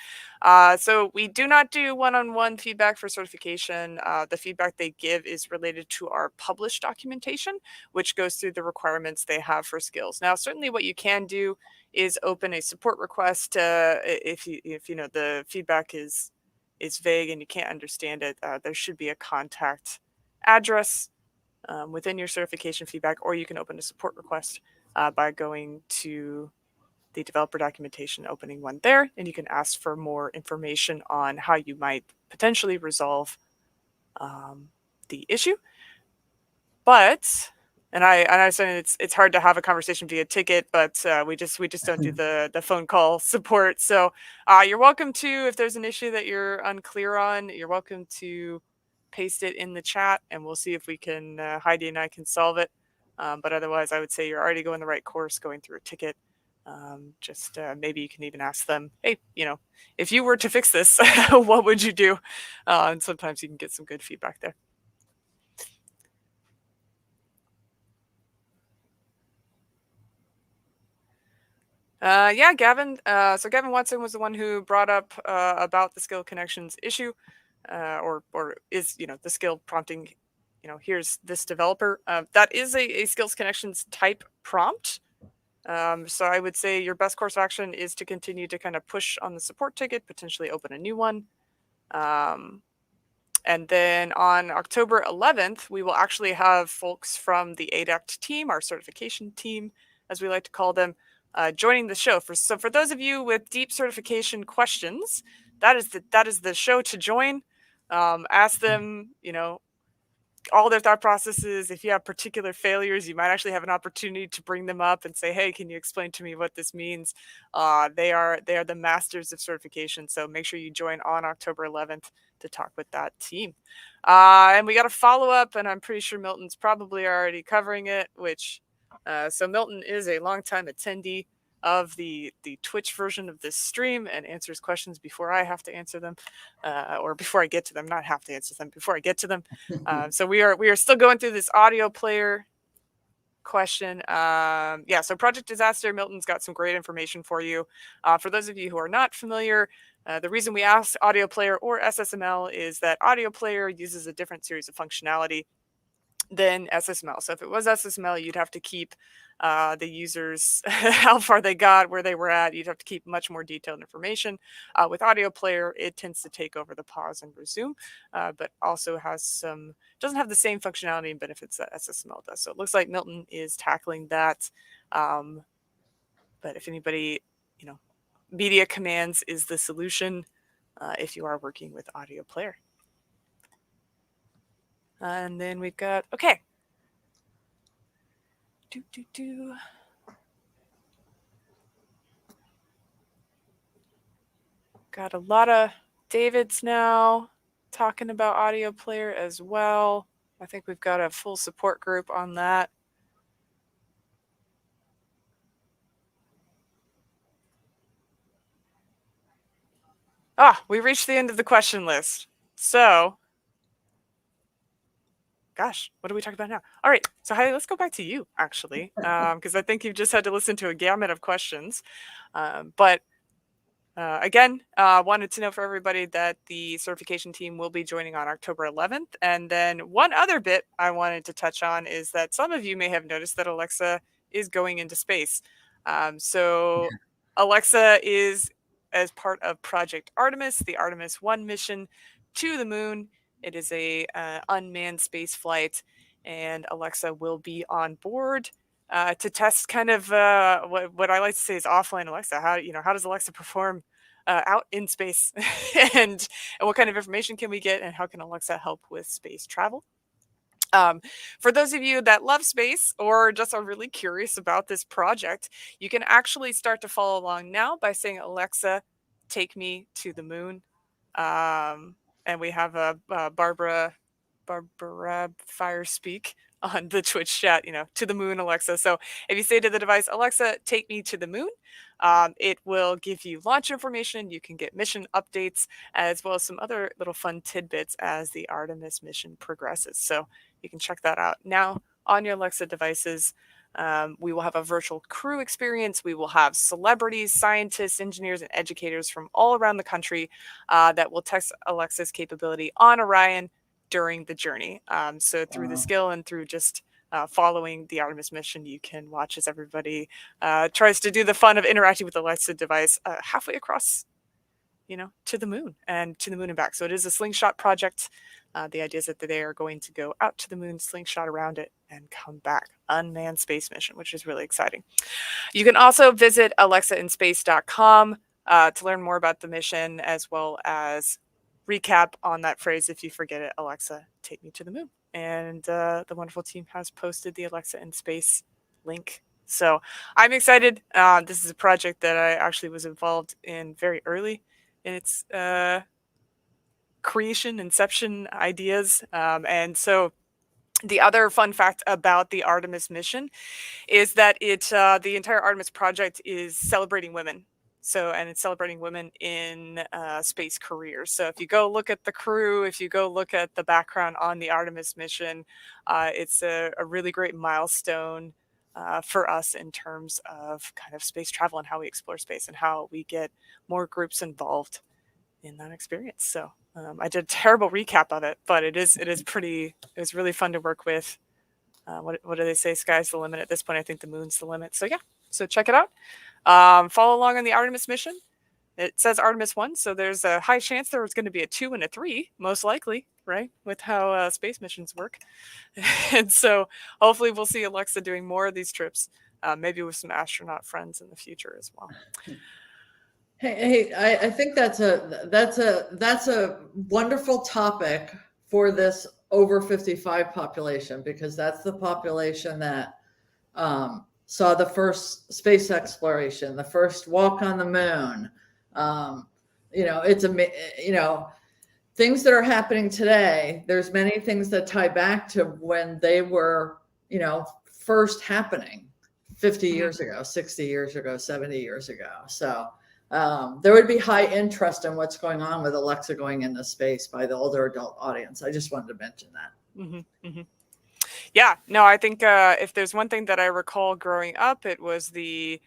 Speaker 1: so we do not do one-on-one feedback for certification. The feedback they give is related to our published documentation, which goes through the requirements they have for skills. Now, certainly what you can do is open a support request if you know the feedback is vague and you can't understand it. There should be a contact address within your certification feedback, or you can open a support request by going to the developer documentation, opening one there, and you can ask for more information on how you might potentially resolve the issue. But and I understand it's hard to have a conversation via ticket, but we just don't do the phone call support. So you're welcome to, if there's an issue that you're unclear on, you're welcome to paste it in the chat, and we'll see if we can Heidi and I can solve it. But otherwise, I would say you're already going the right course going through a ticket. Just maybe you can even ask them, hey, if you were to fix this, what would you do? And sometimes you can get some good feedback there. Yeah, Gavin. So Gavin Watson was the one who brought up about the skill connections issue, or is the skill prompting. Here's this developer. That is a skills connections type prompt. So I would say your best course of action is to continue to kind of push on the support ticket, potentially open a new one. And then on October 11th, we will actually have folks from the ADACT team, our certification team, as we like to call them, joining the show. So for those of you with deep certification questions, that is the show to join. Ask them, all their thought processes. If you have particular failures, you might actually have an opportunity to bring them up and say, hey, can you explain to me what this means? They are the masters of certification. So make sure you join on October 11th to talk with that team. And we got a follow-up, and I'm pretty sure Milton's probably already covering it, so Milton is a longtime attendee of the Twitch version of this stream and answers questions before I have to answer them, or before I get to them. Not have to answer them, before I get to them. So we are still going through this audio player question. Yeah, so Project Disaster, Milton's got some great information for you. For those of you who are not familiar, the reason we asked audio player or SSML is that audio player uses a different series of functionality than SSML. So if it was SSML, you'd have to keep the users, how far they got, where they were at. You'd have to keep much more detailed information. With audio player, it tends to take over the pause and resume, but also doesn't have the same functionality and benefits that SSML does. So it looks like Milton is tackling that. But if anybody, media commands is the solution if you are working with audio player. And then we've got, okay. Got a lot of Davids now talking about audio player as well. I think we've got a full support group on that. We reached the end of the question list. So, gosh, what do we talk about now? All right, so Heidi, let's go back to you, actually, because I think you've just had to listen to a gamut of questions. But again, wanted to know for everybody that the certification team will be joining on October 11th. And then one other bit I wanted to touch on is that some of you may have noticed that Alexa is going into space. So Alexa is as part of Project Artemis, the Artemis 1 mission to the moon. It is a unmanned space flight, and Alexa will be on board to test kind of what I like to say is offline Alexa. How does Alexa perform out in space, and what kind of information can we get, and how can Alexa help with space travel? For those of you that love space or just are really curious about this project, you can actually start to follow along now by saying, Alexa, take me to the moon. And we have Barbara Fire Speak on the Twitch chat, to the moon, Alexa. So if you say to the device, Alexa, take me to the moon, it will give you launch information. You can get mission updates, as well as some other little fun tidbits as the Artemis mission progresses. So you can check that out now on your Alexa devices. We will have a virtual crew experience. We will have celebrities, scientists, engineers, and educators from all around the country that will test Alexa's capability on Orion during the journey. So through the skill and through just following the Artemis mission, you can watch as everybody tries to do the fun of interacting with the Alexa device halfway across, to the moon and back. So it is a slingshot project. The idea is that they are going to go out to the moon, slingshot around it, and come back. Unmanned space mission, which is really exciting. You can also visit alexainspace.com to learn more about the mission, as well as recap on that phrase, if you forget it, Alexa, take me to the moon. And the wonderful team has posted the Alexa in Space link. So I'm excited. This is a project that I actually was involved in very early in its creation, inception ideas. And so the other fun fact about the Artemis mission is that the entire Artemis project is celebrating women. And it's celebrating women in space careers. So if you go look at the crew, if you go look at the background on the Artemis mission, it's a really great milestone for us in terms of kind of space travel and how we explore space and how we get more groups involved in that experience. So I did a terrible recap of it, but it was really fun to work with. What do they say? Sky's the limit at this point. I think the moon's the limit. So yeah, so check it out. Follow along on the Artemis mission. It says Artemis 1, so there's a high chance there was going to be a 2 and a 3, most likely, right? With how space missions work. And so hopefully we'll see Alexa doing more of these trips, maybe with some astronaut friends in the future as well.
Speaker 2: Hey, I think that's a wonderful topic for this over 55 population, because that's the population that saw the first space exploration, the first walk on the moon. Things that are happening today. There's many things that tie back to when they were, first happening 50 years ago, 60 years ago, 70 years ago. So there would be high interest in what's going on with Alexa going into space by the older adult audience. I just wanted to mention that.
Speaker 1: Yeah, no, I think if there's one thing that I recall growing up, it was the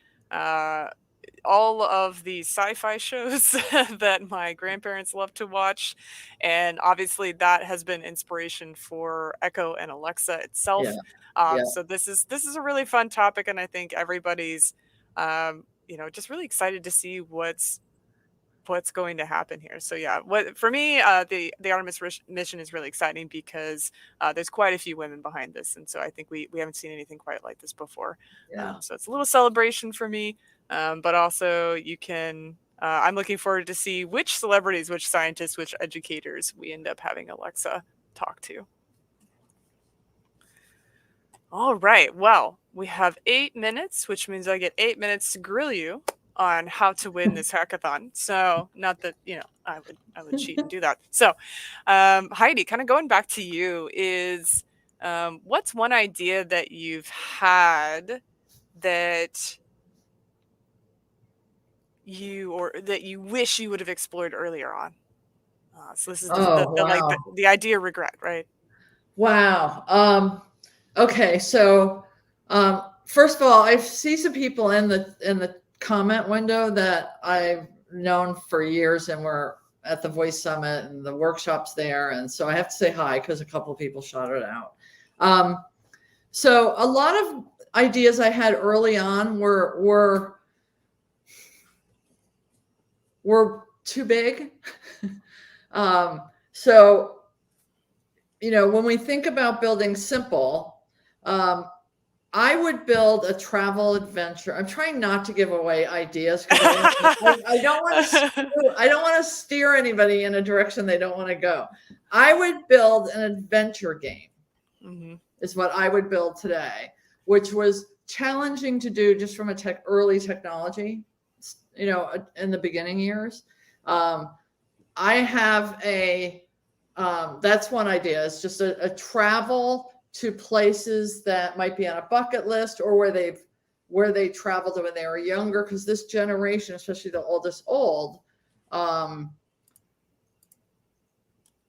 Speaker 1: all of the sci-fi shows that my grandparents loved to watch, and obviously that has been inspiration for Echo and Alexa itself. So this is a really fun topic, and I think everybody's just really excited to see what's going to happen here. So yeah, for me, the Artemis mission is really exciting because there's quite a few women behind this, and so I think we haven't seen anything quite like this before. So it's a little celebration for me, but also you can. I'm looking forward to see which celebrities, which scientists, which educators we end up having Alexa talk to. All right. Well, we have 8 minutes, which means I get 8 minutes to grill you on how to win this hackathon. So not that, I would cheat and do that. So Heidi, kind of going back to you, is what's one idea that you've had that you wish you would have explored earlier on? So this is the idea regret, right?
Speaker 2: Wow. Okay. So first of all, I see some people in the comment window that I've known for years, and we're at the Voice Summit and the workshops there. And so I have to say hi because a couple of people shouted out. So a lot of ideas I had early on were too big. So, when we think about building simple, I would build a travel adventure. I'm trying not to give away ideas because I don't want to steer anybody in a direction they don't want to go. I would build an adventure game. Is what I would build today, which was challenging to do just from early technology, in the beginning years. I have that's one idea. It's just a travel to places that might be on a bucket list, or where they traveled when they were younger. Because this generation, especially the oldest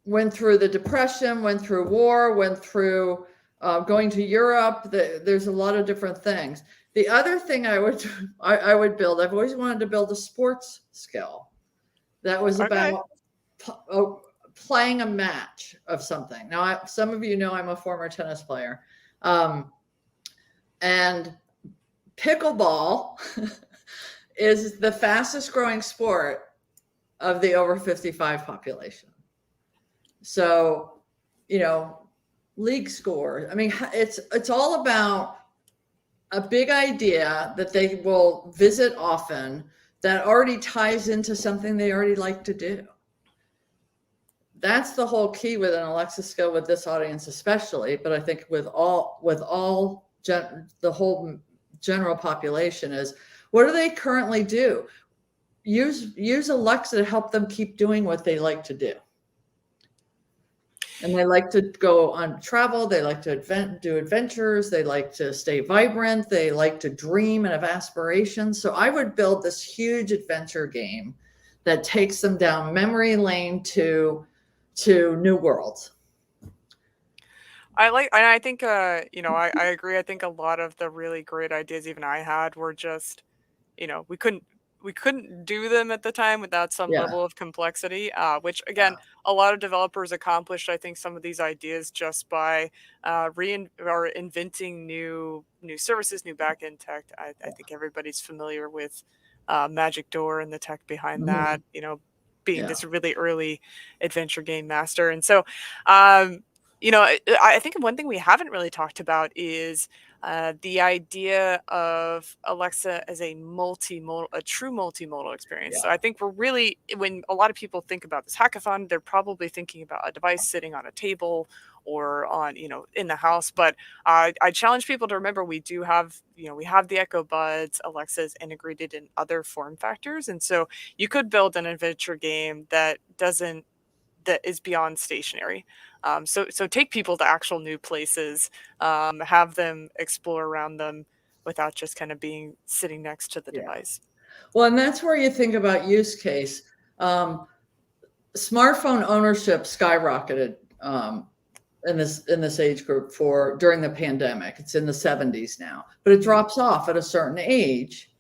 Speaker 2: went through the Depression, went through war, went through Going to Europe, there's a lot of different things. The other thing I would build, I've always wanted to build a sports skill that was
Speaker 1: Okay.
Speaker 2: about playing a match of something. Now, some of you know I'm a former tennis player, and pickleball is the fastest growing sport of the over 55 population. So, league score. I mean, it's all about a big idea that they will visit often that already ties into something they already like to do. That's the whole key with an Alexa skill with this audience, especially, but I think with the whole general population is, what do they currently do? Use Alexa to help them keep doing what they like to do. And they like to go on travel. They like to do adventures. They like to stay vibrant. They like to dream and have aspirations. So I would build this huge adventure game that takes them down memory lane to new worlds.
Speaker 1: I think, I agree. I think a lot of the really great ideas even I had were just, we couldn't do them at the time without some
Speaker 2: Yeah.
Speaker 1: level of complexity, which
Speaker 2: Yeah.
Speaker 1: again, a lot of developers accomplished, I think, some of these ideas just by or inventing new services, new backend tech. I think everybody's familiar with Magic Door and the tech behind
Speaker 2: Mhm.
Speaker 1: that, being
Speaker 2: Yeah.
Speaker 1: this really early adventure game master. And so, um, I think one thing we haven't really talked about is the idea of Alexa as a true multimodal experience. So
Speaker 2: Yeah.
Speaker 1: I think we're really, when a lot of people think about this hackathon, they're probably thinking about a device sitting on a table or on, in the house. But I challenge people to remember we do have, we have the Echo Buds. Alexa is integrated in other form factors, and so you could build an adventure game that is beyond stationary. So take people to actual new places, have them explore around them without just kind of being sitting next to the
Speaker 2: Yeah.
Speaker 1: device.
Speaker 2: Well, and that's where you think about use case. Smartphone ownership skyrocketed in this age group for during the pandemic. It's in the 70s now, but it
Speaker 1: Mhm.
Speaker 2: drops off at a certain age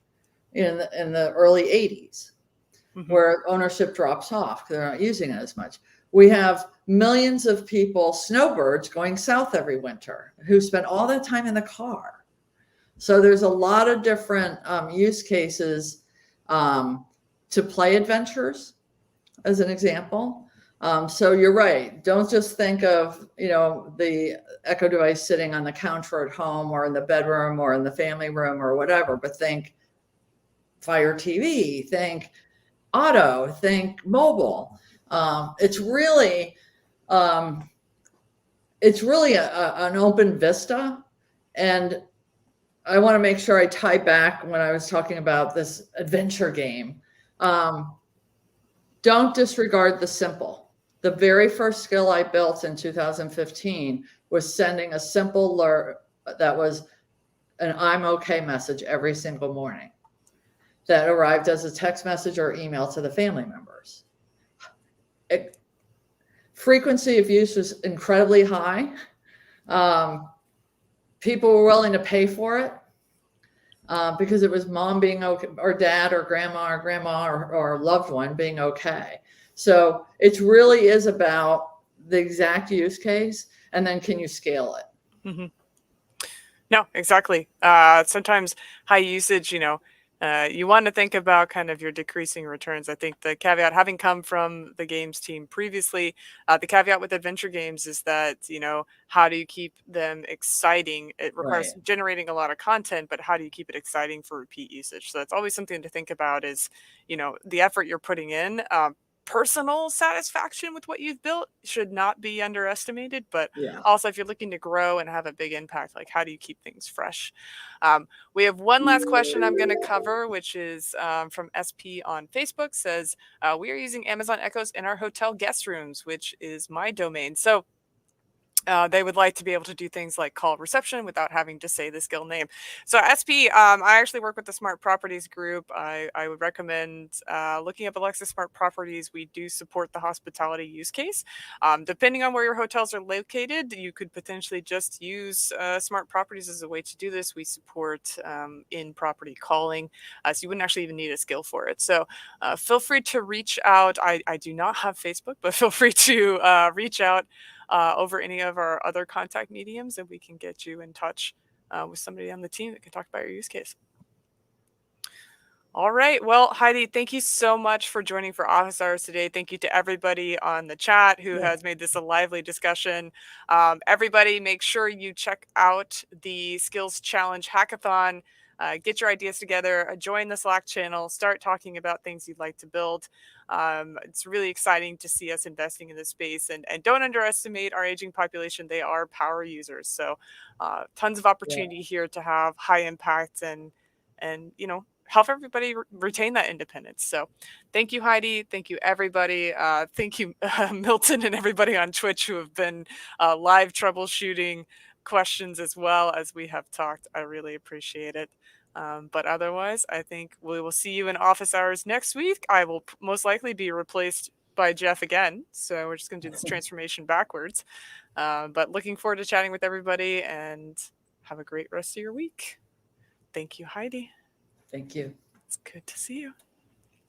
Speaker 2: in the early 80s,
Speaker 1: Mhm.
Speaker 2: where ownership drops off. They're not using it as much. We have millions of people, snowbirds, going south every winter who spend all that time in the car. So there's a lot of different use cases to play adventures, as an example. So you're right. Don't just think of the Echo device sitting on the counter at home or in the bedroom or in the family room or whatever, but think Fire TV, think auto, think mobile. It's really an open vista, and I want to make sure I tie back when I was talking about this adventure game. Don't disregard the simple. The very first skill I built in 2015 was sending a simple alert that was an I'm okay message every single morning that arrived as a text message or email to the family members. Frequency of use was incredibly high. People were willing to pay for it because it was mom being okay, or dad or grandma or loved one being okay. So it really is about the exact use case, and then can you scale it?
Speaker 1: Mhm. No, exactly. Sometimes high usage, you want to think about kind of your decreasing returns. I think the caveat, having come from the games team previously, the caveat with adventure games is that, how do you keep them exciting? It
Speaker 2: Right.
Speaker 1: requires generating a lot of content, but how do you keep it exciting for repeat usage? So that's always something to think about is, the effort you're putting in. Personal satisfaction with what you've built should not be underestimated, but
Speaker 2: Yeah.
Speaker 1: also if you're looking to grow and have a big impact, like how do you keep things fresh? We have one last question I'm going to cover, which is from SP on Facebook. Says, we are using Amazon Echoes in our hotel guest rooms, which is my domain. So They would like to be able to do things like call reception without having to say the skill name. So SP, I actually work with the Smart Properties group. I would recommend looking up Alexa Smart Properties. We do support the hospitality use case. Depending on where your hotels are located, you could potentially just use Smart Properties as a way to do this. We support in-property calling, so you wouldn't actually even need a skill for it. So feel free to reach out. I do not have Facebook, but feel free to reach out over any of our other contact mediums, and we can get you in touch with somebody on the team that can talk about your use case. All right. Well, Heidi, thank you so much for joining for Office Hours today. Thank you to everybody on the chat who has made this a lively discussion. Everybody, make sure you check out the Skills Challenge Hackathon. Get your ideas together, join the Slack channel, start talking about things you'd like to build. It's really exciting to see us investing in this space, and don't underestimate our aging population. They are power users. So tons of opportunity here to have high impact and help everybody retain that independence. So thank you, Heidi. Thank you, everybody. Thank you, Milton, and everybody on Twitch who have been live troubleshooting questions as well as we have talked. I really appreciate it. But otherwise, I think we will see you in office hours next week. I will most likely be replaced by Jeff again. So we're just going to do this transformation backwards. But looking forward to chatting with everybody, and have a great rest of your week. Thank you, Heidi.
Speaker 2: Thank you.
Speaker 1: It's good to see you.